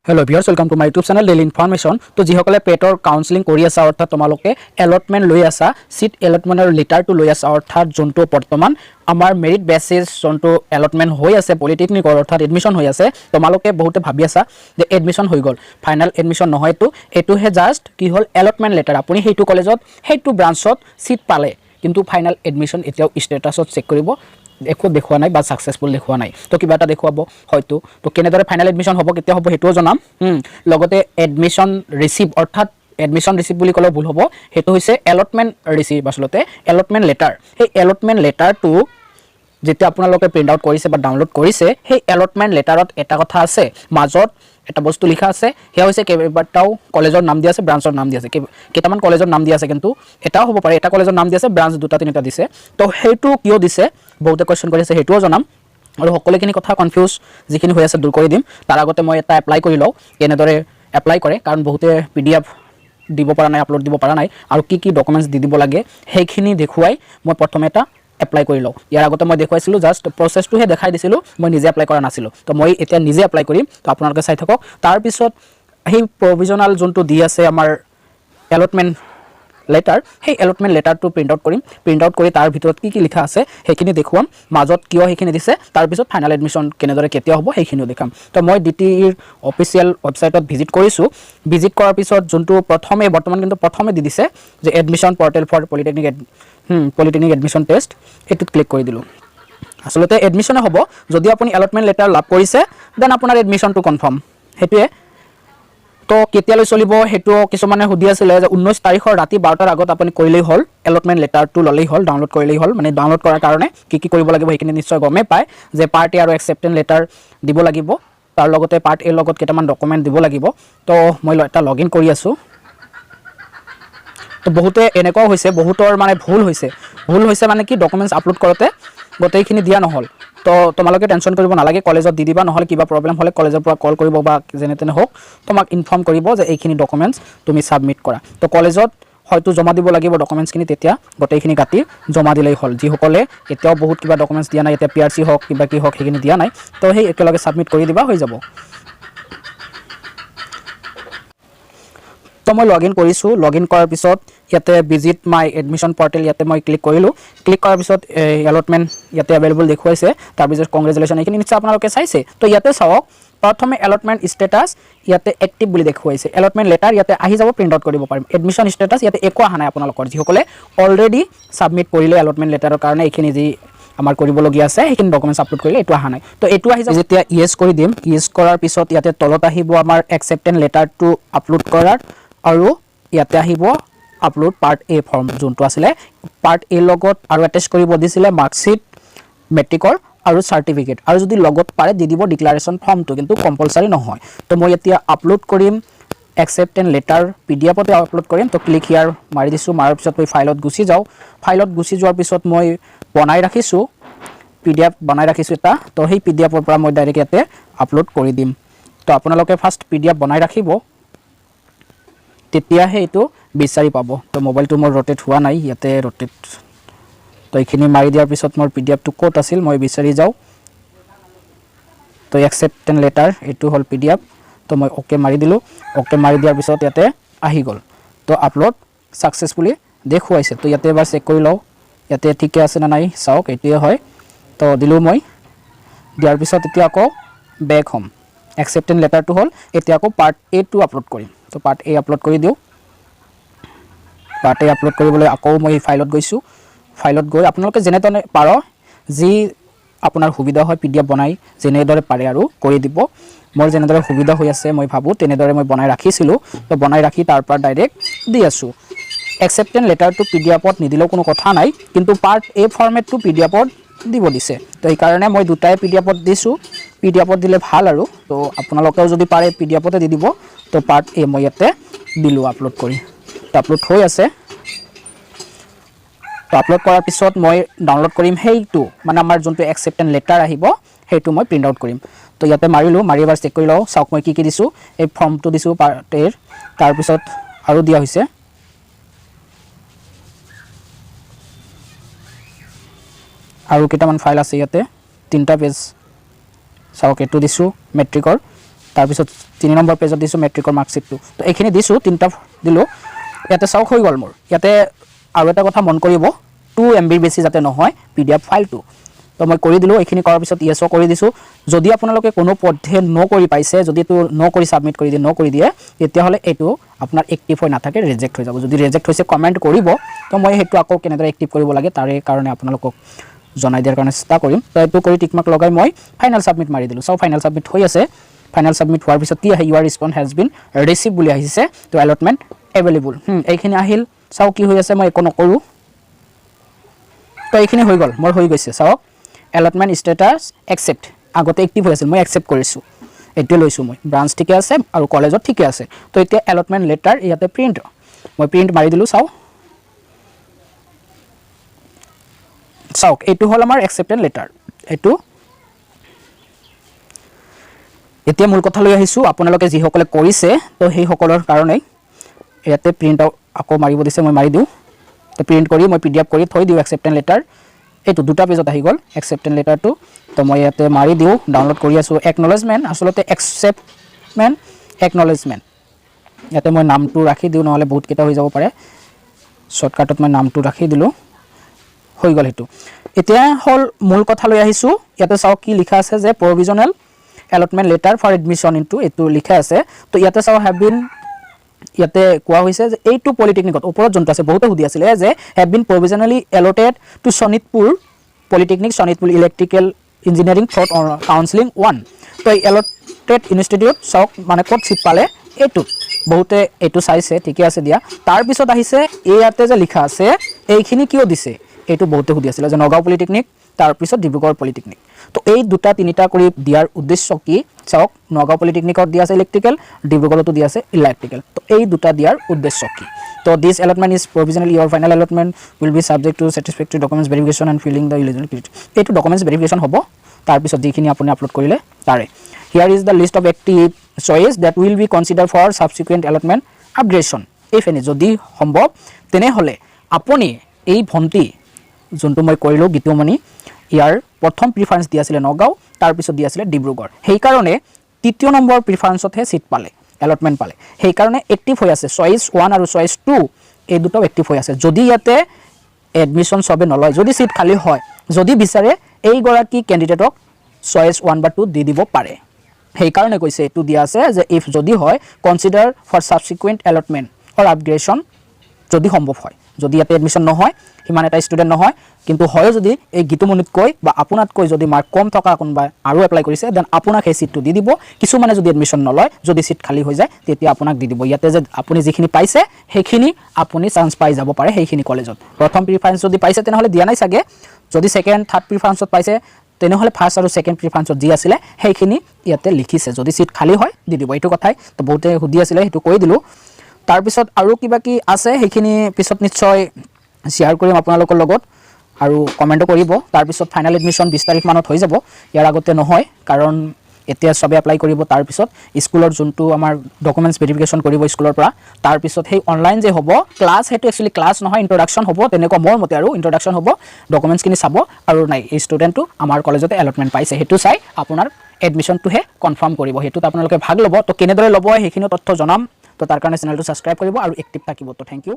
Hello viewers welcome to my YouTube channel daily information. तो जिসকলে পেটৰ কাউন্সেলিং কৰি আছে অৰ্থাৎ তোমালোকে এলটমেন্ট লৈ আছা সিট এলটমেন্টৰ লেটাৰটো লৈ আছা অৰ্থাৎ যোনটো বৰ্তমান আমাৰ মেৰিট বেচিছ যোনটো এলটমেন্ট হৈ আছে পলিটেকনিকৰ অৰ্থাৎ এডমিশন হৈ আছে তোমালোকে বহুতে ভাবি আছা যে এডমিশন হৈ গল ফাইনাল এডমিশন নহয়তো এটোহে জাস্ট কি হল এলটমেন্ট লেটাৰ আপুনি হেইটো কলেজত হেইটো ব্ৰাঞ্চত সিট পালে কিন্তু ফাইনাল এডমিশন এতিয়াও ষ্টেটাছত চেক কৰিব একো দেখুৱা নাই বা সাকসেসফুল দেখুৱা নাই তো কিবা এটা দেখুৱাব হয়তো তো কেনেদৰে ফাইনাল এডমিশন হ'ব কেতিয়া হ'ব হেটো জনাম লগতে এডমিশন ৰিসিভ অৰ্থাৎ এডমিশন ৰিসিভ বুলি কলে ভুল হ'ব হেতু হৈছে এলটমেন্ট ৰিসিভ আসলতে এলটমেন্ট লেটাৰ এই এলটমেন্ট লেটাৰটো যেতিয়া আপোনালোকে প্ৰিন্ট আউট কৰিছে বা ডাউনলোড কৰিছে সেই এলটমেন্ট লেটাৰত এটা কথা আছে মাজত এটা বস্তু লিখা আছে হেয়া হৈছে কেইবাটাও কলেজৰ নাম দিয়া আছে ব্ৰাঞ্চৰ নাম দিয়া আছে কেইটামান কলেজৰ নাম দিয়া আছে কিন্তু এটাও হ'ব পাৰে এটা কলেজৰ নাম দিয়া আছে ব্ৰাঞ্চ দুটা তিনিটা দিছে তো হেতু কিয় দিছে বহুতে কোৱেশ্চন কৰিছে হেতুও জনাম আৰু সকলোখিনি কথা কনফিউজ যিখিনি হৈ আছে দূৰ কৰি দিম তাৰ আগতে মই এটা এপ্লাই কৰি লও কেনেদৰে এপ্লাই কৰে কাৰণ বহুতে পিডিএফ দিব পৰা নাই আপলোড দিব পৰা নাই আৰু কি ডকুমেন্টস দি দিব লাগে হেখিনি দেখুৱাই মই প্ৰথমে এটা এপ্লাই কৰি লও ইয়াৰ আগতে মই দেখুৱাইছিলো জাস্ট প্ৰসেছটো হে দেখাই দিছিলো মই নিজে এপ্লাই কৰা নাছিলো তো মই এতিয়া নিজে এপ্লাই কৰিম তো আপোনালোকে চাই থাকক তাৰ পিছত সেই প্ৰভিজনাল যোনটো দি আছে আমাৰ এলটমেন্ট লেটাৰ সেই এলটমেন্ট লেটাৰটো প্ৰিন্ট আউট কৰিম প্ৰিন্ট আউট কৰি তাৰ ভিতৰত কি লিখা আছে হেখিনি দেখুৱাম মাজত কিয় হেখিনি দিছে তাৰ পিছত ফাইনাল এডমিশন কেনেদৰে কেতিয়া হ'ব হেখিনিও দেখাম তো মই ডিটিৰ অফিচিয়েল ওয়েবসাইটত ভিজিট কৰিছো ভিজিট কৰাৰ পিছত যোনটো প্ৰথমে বৰ্তমান কিন্তু প্ৰথমে দি দিছে যে admission portal for polytechnic admission test এটুত ক্লিক কৰি দিলো আসলতে এডমিশনে হ'ব যদি আপুনি এলটমেন্ট লেটাৰ লাভ কৰিছে দেন আপোনাৰ এডমিশনটো কনফাৰ্ম হেতুৱে তো কেতিয়ালৈ চলিব হেতু কিছুমানে হুদি আছিল যে 19 তাৰিখৰ ৰাতি 12টাৰ আগত আপুনি কৰিলেই হল এলটমেন্ট লেটাৰটো ললেই হল ডাউনলোড কৰিলেই হল মানে ডাউনলোড কৰাৰ কাৰণে কি কৰিব লাগিব হেখিনি নিশ্চয় গমে পায় যে পাৰ্ট এ আৰু একসেপ্টেন্স লেটাৰ দিব লাগিব তাৰ লগতে পাৰ্ট এ লগত কেইটামান ডকুমেন্ট দিব লাগিব তো মই এটা লগইন কৰি আছো তো বহুতে এনেকুৱা হৈছে বহুতৰ মানে ভুল হৈছে মানে কি ডকুমেন্টস আপলোড কৰোতে গোটেইখিনি দিয়া নহল তো তোমালোকে টেনশন কৰিব নালাগে কলেজত দি দিবা নহলে কিবা প্ৰবলেম হলে কলেজৰ পৰা কল কৰিব বা যেনেতেনে হোক তোমাক ইনফৰ্ম কৰিব যে এইখিনি ডকুমেন্টস তুমি সাবমিট কৰা তো কলেজত হয়তো জমা দিব লাগিব ডকুমেন্টসখিনি তেতিয়া গোটেইখিনি গাতি জমা দিলেই হল যি সকলে এতিয়াও বহুত কিবা ডকুমেন্টস দিয়া নাই এতিয়া পিআৰসি হক কিবা কি হক হেখিনি দিয়া নাই তো সেই একেলগে সাবমিট কৰি দিবা হৈ যাব তো মই লগইন কৰিছো লগইন কৰাৰ পিছত ইয়াতে ভিজিট মাই এডমিশন পোৰ্টেল ইয়াতে মই ক্লিক কৰিলো ক্লিক কৰাৰ পিছত এলটমেন্ট ইয়াতে अवेलेबल দেখুৱাইছে তাৰ পিছত কংগ্ৰেচুলেশ্যন এইখিনি নিশ্চয় আপোনালোকে চাইছে তো ইয়াতে চাওক প্ৰথমে এলটমেন্ট ষ্টেটাস ইয়াতে এক্টিভ বুলি দেখুৱাইছে এলটমেন্ট লেটাৰ ইয়াতে আহি যাব প্ৰিন্ট আউট কৰিব পাৰিম এডমিশন ষ্টেটাস ইয়াতে একো আহা নাই আপোনালোকৰ যিসকলে অলৰেডি সাবমিট কৰিলে এলটমেন্ট লেটাৰৰ কাৰণে এইখিনি যি আমাৰ কৰিবলগীয়া আছে সেইখিনি ডকুমেন্টস আপলোড কৰিলে এটো আহা নাই তো এটো আহি যাব যেতিয়া ইয়েস কৰি দিম ইয়েস কৰাৰ পিছত ইয়াতে তলত আহিব আমাৰ একসেপ্টেন্স লেটাৰটো আপলোড কৰাৰ আৰু ইয়াতে আহিব আপলোড পাৰ্ট এ ফৰ্ম যোনটো আছিল পাৰ্ট এ লগত আৰু অ্যাটাচ কৰিব দিছিলে মাৰ্কশিট মেট্ৰিকৰ আৰু সাৰ্টিফিকেট আৰু যদি লগত পাৰে দি দিব ডিক্লাৰেচন ফৰ্মটো কিন্তু কম্পালসৰি নহয় তো মই এতিয়া আপলোড কৰিম একসেপ্টেন্স লেটাৰ পিডিএফতে আপলোড কৰিম তো ক্লিক হিয়াৰ মাৰি দিছো মাৰাৰ পিছত মই ফাইলত গুছি যাও ফাইলত গুছি যোৱাৰ পিছত মই বনাই ৰাখিছো পিডিএফ বনাই ৰাখিছো এটা তো সেই পিডিএফৰ পৰা মই ডাইৰেক্ট ইয়াতে আপলোড কৰি দিম তো আপোনালোকে ফাৰ্স্ট পিডিএফ বনাই ৰাখিব তেতিয়াহে এটো বিচাৰি পাব তো মোবাইলটো মোৰ rotate হোৱা নাই ইয়াতে rotate তো এইখিনি মাৰি দিয়াৰ পিছত মোৰ পিডিএফটো ক'ত আছিল মই বিচাৰি যাও তো একসেপ্টেন্স লেটাৰ এটো হল পিডিএফ তো মই ওকে মাৰি দিলো ওকে মাৰি দিয়াৰ পিছত ইয়াতে আহি গল তো আপলোড সাকসেসফুলি দেখুৱাইছে তো ইয়াতে এবাৰ চেক কৰি লও ইয়াতে ঠিকে আছে না নাই চাওক এটোৱে হয় তো দিলো মই দিয়াৰ পিছত এতিয়া আকৌ বেক হোম একসেপ্টেন্স লেটাৰটো হল এতিয়া আকৌ পাৰ্ট এ টো আপলোড কৰিম তো পাৰ্ট এ আপলোড কৰি দিও পাৰ্ট এ আপলোড কৰিবলৈ আকৌ মই ফাইলত গৈছো ফাইলত গৈ আপোনালোকে যেনেতনে পাৰ যি আপোনাৰ সুবিধা হয় পিডিএফ বনাই যেনেদৰে পাৰে আৰু কৰি দিব মোৰ যেনেদৰে সুবিধা হৈ আছে মই ভাবো তেনেদৰে মই বনাই ৰাখিছিলো তো বনাই ৰাখি তাৰ পৰা ডাইৰেক্ট দি আছো একসেপ্টেন্স লেটাৰটো পিডিএফত নিদিলেও কোনো কথা নাই কিন্তু পাৰ্ট এ ফৰমেটটো পিডিএফত দিব দিছে তো এই কাৰণে মই দুটাই পিডিএফত দিছো পিডিএফত দিলে ভাল আৰু তো আপোনালোকেও যদি পাৰে পিডিএফতে দি দিব তো পাৰ্ট এ মই ইয়াতে দিলো আপলোড কৰি তো আপলোড হৈ আছে তো আপলোড কৰাৰ পিছত মই ডাউনলোড কৰিম হেইটো মানে আমাৰ যোনটো একসেপ্টেন্স লেটাৰ আহিব হেইটো মই প্ৰিন্ট আউট কৰিম তো ইয়াতে মাৰিলো মাৰি এবাৰ চেক কৰি লও চাওক মই কি দিছো এই ফৰ্মটো দিছো পাৰ্ট এৰ তাৰ পিছত আৰু দিয়া হৈছে আৰু কেইটামান ফাইল আছে ইয়াতে তিনটা পেজ চাওক এটো দিছো মেট্ৰিকৰ তাৰপিছত 3 নম্বৰ পেজত দিছোঁ মেট্ৰিকৰ মাৰ্কশ্বিটটো। তো এইখিনি দিছোঁ, 3টা দিলোঁ। ইয়াতে চাওক হৈ গ'ল মোৰ। ইয়াতে আৰু এটা কথা মন কৰিব, 2 MB বেছি যাতে নহয় PDF ফাইলটো। তো মই কৰি দিলোঁ। এইখিনি কৰাৰ পিছত ইয়েছো কৰি দিছোঁ। যদি আপোনালোকে কোনো পথে কৰি পাইছে, যদি এইটো কৰি ছাবমিট কৰি দিয়ে তেতিয়াহ'লে এইটো আপোনাৰ এক্টিভ হৈ নাথাকে, ৰিজেক্ট হৈ যাব। যদি ৰিজেক্ট হৈছে কমেণ্ট কৰিব, তো মই সেইটো আকৌ কেনেদৰে এক্টিভ কৰিব লাগে তাৰে কাৰণে আপোনালোকক জনাই দিয়াৰ কাৰণে চেষ্টা কৰিম। তো এইটো কৰি টিকমাৰ্ক লগাই মই ফাইনেল ছাবমিট মাৰি দিলোঁ। চাওক ফাইনেল ছাবমিট হৈ আছে। ফাইনেল ছাবমিট হোৱাৰ পিছত কি আহে, ইউৰ ৰেছপন্স হেজ বিন ৰিচিভ বুলি আহিছে। তো এলটমেণ্ট এভেইলেবল, এইখিনি আহিল। চাওক কি হৈ আছে, মই একো নকৰোঁ। তো এইখিনি হৈ গ'ল, মোৰ হৈ গৈছে। চাওক এলটমেণ্ট ষ্টেটাছ একচেপ্ট, আগতে এক্টিভ হৈ আছিল, মই একচেপ্ট কৰিছোঁ। এইটোৱে লৈছোঁ মই, ব্ৰাঞ্চ ঠিকে আছে আৰু কলেজত ঠিকে আছে। তো এতিয়া এলটমেণ্ট লেটাৰ ইয়াতে প্ৰিণ্ট, মই প্ৰিণ্ট মাৰি দিলোঁ। চাওক এইটো হ'ল আমাৰ একচেপ্টেড লেটাৰ। এইটো এতিয়া মূল কথালৈ আহিছোঁ, আপোনালোকে যিসকলে কৰিছে তো সেইসকলৰ কাৰণেই ইয়াতে প্ৰিণ্ট আকৌ মাৰিব দিছে, মই মাৰি দিওঁ। তো প্ৰিণ্ট কৰি মই PDF কৰি থৈ দিওঁ একচেপ্টেড লেটাৰ। এইটো 2টা পেজত আহি গ'ল একচেপ্টেড লেটাৰটো। তো মই ইয়াতে মাৰি দিওঁ, ডাউনলোড কৰি আছোঁ। একনলেজমেণ্ট, আচলতে একচেপ্টমেণ্ট একনলেজমেণ্ট। ইয়াতে মই নামটো ৰাখি দিওঁ, নহ'লে বহুতকেইটা হৈ যাব পাৰে। শ্বৰ্টকাটত মই নামটো ৰাখি দিলোঁ, হৈ গ'ল সেইটো। এতিয়া হ'ল মূল কথালৈ আহিছোঁ। ইয়াতে চাওক কি লিখা আছে যে provisional allotment letter for admission into, এইটো লিখা আছে। তো ইয়াতে চাওক হেভ বিন, ইয়াতে কোৱা হৈছে যে এইটো পলিটেকনিকত, ওপৰত যোনটো আছে বহুতে সুধি আছিলে যে have been provisionally allotted to Sonitpur polytechnic, Sonitpur electrical engineering for counselling 1। তো এই এলটেড ইনষ্টিটিউট চাওক মানে ক'ত চিট পালে, এইটোত বহুতে এইটো চাইছে, ঠিকে আছে দিয়া। তাৰপিছত আহিছে ইয়াতে যে লিখা আছে এইখিনি কিয় দিছে, এইটো বহুতে সুধি আছিলে যে নগাঁও পলিটেকনিক, তাৰপিছত ডিব্ৰুগড় পলিটেকনিক। তো এই 2টা 3টা কৰি দিয়াৰ উদ্দেশ্য কি, চাওক নগাঁও পলিটেকনিকত দিয়া আছে ইলেক্ট্ৰিকেল, ডিব্ৰুগড়তো দিয়া আছে ইলেক্ট্ৰিকেল। তো এই 2টা দিয়াৰ উদ্দেশ্য কি, তো this allotment is provisional, your final allotment will be subject to satisfactory documents verification and filling the eligibility. এইটো ডকুমেণ্টছ ভেৰিফিকেশ্যন হ'ব, তাৰপিছত যিখিনি আপুনি আপলোড কৰিলে তাৰে। Here is the list of active choice that will be consider for subsequent allotment upgradation. If any, যদি সম্ভৱ তেনেহ'লে আপুনি এই ভণ্টি যোনটো মই কৰিলোঁ গীতুমণি, ইয়াৰ প্ৰথম প্ৰিফাৰেঞ্চ দি আছিলে নগাঁও, তাৰপিছত দি আছিলে ডিব্ৰুগড়। সেইকাৰণে 3য় নম্বৰ প্ৰিফাৰেঞ্চতহে ছিট পালে, এলটমেণ্ট পালে। সেইকাৰণে এক্টিভ হৈ আছে চইচ 1 আৰু চইচ 2, এই দুটাও এক্টিভ হৈ আছে। যদি ইয়াতে এডমিশ্যন চবে নলয়, যদি ছিট খালী হয়, যদি বিচাৰে এইগৰাকী কেণ্ডিডেটক চইচ 1 বা 2 দি দিব পাৰে। সেইকাৰণে কৈছে এইটো দিয়া আছে যে ইফ যদি হয় consider for subsequent allotment for upgradation, যদি সম্ভৱ হয়। যদি ইয়াতে এডমিশ্যন নহয়, সিমান এটা ষ্টুডেণ্ট নহয়, কিন্তু হয় যদি এই গীতুমণিতকৈ বা আপোনাতকৈ যদি মাৰ্ক কম থকা কোনোবাই আৰু এপ্লাই কৰিছে, দেন আপোনাক সেই ছিটটো দি দিব। কিছুমানে যদি এডমিশ্যন নলয়, যদি ছিট খালী হৈ যায়, তেতিয়া আপোনাক দি দিব। ইয়াতে যে আপুনি যিখিনি পাইছে সেইখিনি আপুনি চান্স পাই যাব পাৰে সেইখিনি কলেজত। প্ৰথম প্ৰিফাৰেঞ্চ যদি পাইছে তেনেহ'লে দিয়া নাই চাগে, যদি ছেকেণ্ড থাৰ্ড প্ৰিফাৰেঞ্চত পাইছে তেনেহ'লে ফাৰ্ষ্ট আৰু ছেকেণ্ড প্ৰিফাৰেঞ্চত যি আছিলে সেইখিনি ইয়াতে লিখিছে। যদি ছিট খালী হয় দি দিব, এইটো কথাই। তো বহুতে সুধি আছিলে, সেইটো কৈ দিলোঁ। তাৰপিছত আৰু কিবা কি আছে সেইখিনি পিছত নিশ্চয় শ্বেয়াৰ কৰিম আপোনালোকৰ লগত, আৰু কমেণ্টো কৰিব। তাৰপিছত ফাইনেল এডমিশ্যন 20 তাৰিখ মানত হৈ যাব, ইয়াৰ আগতে নহয়, কাৰণ এতিয়া চবে এপ্লাই কৰিব। তাৰপিছত স্কুলৰ যোনটো আমাৰ ডকুমেণ্টছ ভেৰিফিকেশ্যন কৰিব স্কুলৰ পৰা, তাৰপিছত সেই অনলাইন যে হ'ব ক্লাছ, সেইটো একচুৱেলি ক্লাছ নহয়, ইণ্ট্ৰডাকশ্যন হ'ব, তেনেকুৱা মোৰ মতে আৰু ইণ্ট্ৰডাকশ্যন হ'ব। ডকুমেণ্টছখিনি চাব, আৰু নাই এই ষ্টুডেণ্টটো আমাৰ কলেজতে এলটমেণ্ট পাইছে, সেইটো চাই আপোনাৰ এডমিশ্যনটোহে কনফাৰ্ম কৰিব, সেইটোত আপোনালোকে ভাগ ল'ব। তো কেনেদৰে ল'ব সেইখিনিও তথ্য জনাম। তো তাৰ কাৰণে চেনেলটো ছাবস্ক্ৰাইব কৰিব আৰু এক্টিভ থাকিব। তো থেংক ইউ।